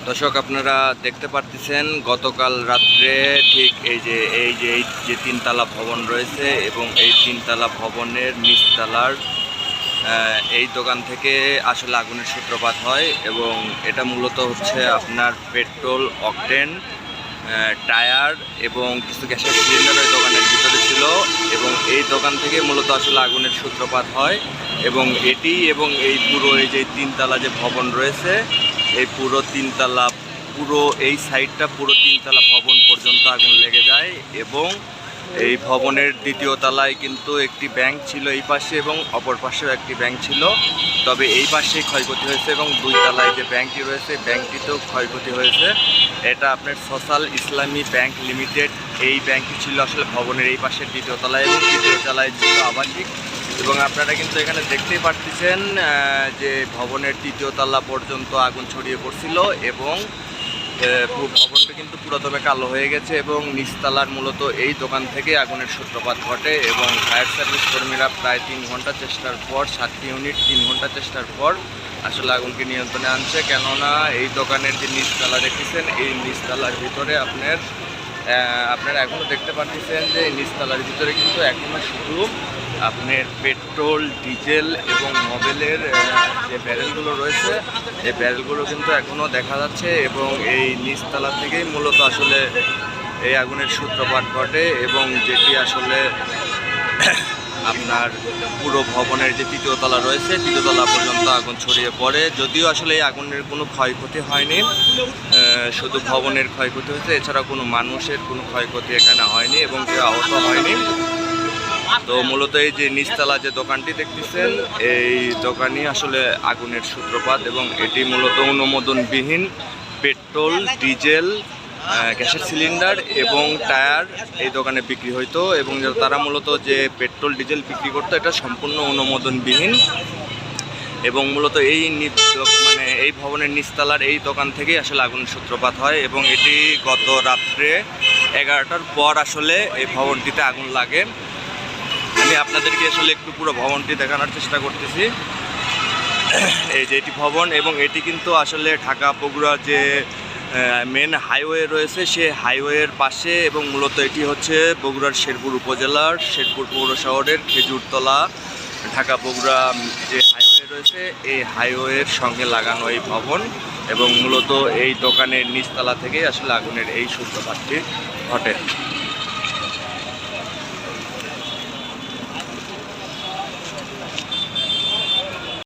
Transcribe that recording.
দর্শক আপনারা দেখতে পারতেছেন গতকাল রাত্রে ঠিক এই যে তিনতলা ভবন রয়েছে এবং এই তিনতলা ভবনের নিচতলার এই দোকান থেকে আসলে আগুনের সূত্রপাত হয় এবং এটা মূলত হচ্ছে আপনার পেট্রোল, অকটেন, টায়ার এবং কিছু গ্যাসের সিলিন্ডার ওই দোকানের ভিতরে ছিল এবং এই দোকান থেকে মূলত আসলে আগুনের সূত্রপাত হয় এবং এটি এবং এই পুরো এই যে তিনতলা যে ভবন রয়েছে এই পুরো তিনতলা পুরো এই সাইডটা পুরো তিনতলা ভবন পর্যন্ত আগুন লেগে যায় এবং এই ভবনের দ্বিতীয় তলায় কিন্তু একটি ব্যাংক ছিল এই পাশে এবং অপর পাশেও একটি ব্যাংক ছিল, তবে এই পাশে ক্ষয়ক্ষতি হয়েছে এবং দুই তলায় যে ব্যাংকটি রয়েছে ব্যাংকটিতেও ক্ষয়ক্ষতি হয়েছে। এটা আপনার সোশ্যাল ইসলামী ব্যাংক লিমিটেড, এই ব্যাংকটি ছিল আসলে ভবনের এই পাশের দ্বিতীয় তলায় এবং তৃতীয় তলায় ছিল আবাসিক। এবং আপনারা কিন্তু এখানে দেখতেই পারতেছেন যে ভবনের তৃতীয় তলা পর্যন্ত আগুন ছড়িয়ে পড়ছিল এবং ভবনটা কিন্তু পুরোদমে কালো হয়ে গেছে এবং নিচতলার মূলত এই দোকান থেকে আগুনের সূত্রপাত ঘটে এবং ফায়ার সার্ভিস কর্মীরা প্রায় 3 ঘন্টা চেষ্টার পর 7টি ইউনিট 3 ঘন্টা চেষ্টার পর আসলে আগুনকে নিয়ন্ত্রণে আনছে। কেননা এই দোকানের যে নিচতলা দেখতেছেন এই নিচতলার ভিতরে আপনারা এখনও দেখতে পাচ্ছেন যে এই নিচতলার ভিতরে কিন্তু এখনও শুধু আপনার পেট্রোল, ডিজেল এবং মোবিলের যে ব্যারেলগুলো রয়েছে এই ব্যারেলগুলো কিন্তু এখনও দেখা যাচ্ছে এবং এই নিচতলা থেকেই মূলত আসলে এই আগুনের সূত্রপাত ঘটে এবং যেটি আসলে আপনার পুরো ভবনের যে তৃতীয় তলা রয়েছে তৃতীয় তলা পর্যন্ত আগুন ছড়িয়ে পড়ে। যদিও আসলে এই আগুনের কোনো ক্ষয়ক্ষতি হয়নি, শুধু ভবনের ক্ষয়ক্ষতি হয়েছে, এছাড়া কোনো মানুষের কোনো ক্ষয়ক্ষতি এখানে হয়নি এবং কেউ আহত হয়নি। তো মূলত এই যে নিচতলা যে দোকানটি দেখতেছেন এই দোকানই আসলে আগুনের সূত্রপাত এবং এটি মূলত অনুমোদনবিহীন পেট্রোল, ডিজেল, গ্যাসের সিলিন্ডার এবং টায়ার এই দোকানে বিক্রি হইতো এবং তারা মূলত যে পেট্রোল, ডিজেল বিক্রি করতো এটা সম্পূর্ণ অনুমোদনবিহীন এবং মূলত এই ভবনের নিচতলার এই দোকান থেকেই আসলে আগুনের সূত্রপাত হয় এবং এটি গত রাত্রে 11টার পর আসলে এই ভবনটিতে আগুন লাগে। আমি আপনাদেরকে আসলে একটু পুরো ভবনটি দেখানোর চেষ্টা করতেছি। এই যে এটি ভবন এবং এটি কিন্তু আসলে ঢাকা বগুড়া যে মেন হাইওয়ে রয়েছে সেই হাইওয়ের পাশে এবং মূলত এটি হচ্ছে বগুড়ার শেরপুর উপজেলার শেরপুর পৌর শহরের খেজুরতলা ঢাকা বগুড়া যে হাইওয়ে রয়েছে এই হাইওয়ের সঙ্গে লাগানো এই ভবন এবং মূলত এই দোকানের নিচতলা থেকেই আসলে আগুনের এই সূত্রপাতটি ঘটে।